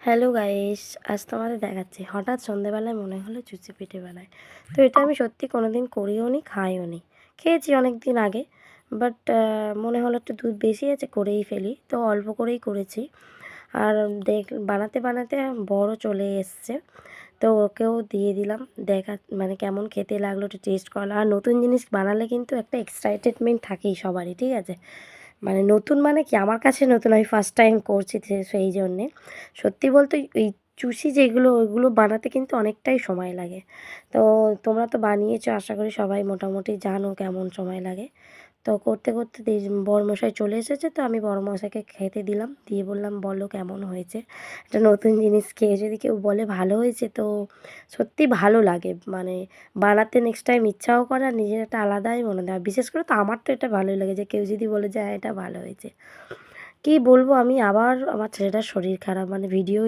Hello guys, আজ তোমাদের দেখাচ্ছি। হঠাৎ সন্ধ্যেবেলায় মনে হলো চুচি পিঠে বানাই। তো এটা আমি সত্যি কোনো দিন করিও নি, খাইও নি। খেয়েছি অনেক দিন আগে, বাট মনে হলো একটু দুধ বেশি আছে, করেই ফেলি। তো অল্প করেই করেছি। আর বানাতে বানাতে বড় চলে এসছে, তো ওকেও দিয়ে দিলাম। দেখা মানে কেমন খেতে লাগলো একটু টেস্ট করলাম। আর নতুন জিনিস বানালে কিন্তু একটা এক্সাইটেডমেন্ট থাকেই সবারই, ঠিক আছে? মানে নতুন মানে কি, আমার কাছে নতুন, আমি ফার্স্ট টাইম করছি, সেই জন্যে সত্যি বলতে এই চুষি যেগুলো ওইগুলো বানাতে কিন্তু অনেকটাই সময় লাগে। তো তোমরা তো বানিয়েছো, আশা করি সবাই মোটামুটি জানো কেমন সময় লাগে। তো করতে করতে বড়মশাই চলে এসেছে, তো আমি বড়মশাইকে খেতে দিলাম, দিয়ে বললাম বলো কেমন হয়েছে। একটা নতুন জিনিস খেয়ে যদি কেউ বলে ভালো হয়েছে, তো সত্যি ভালো লাগে। মানে বানাতে নেক্সট টাইম ইচ্ছাও করে, আর নিজের একটা আলাদাই মনে হয়। বিশেষ করে তো আমার তো এটা ভালোই লাগে যে কেউ যদি বলে যে হ্যাঁ এটা ভালো হয়েছে। কী বলবো, আমি আবার আমার ছেলেটার শরীর খারাপ, মানে ভিডিও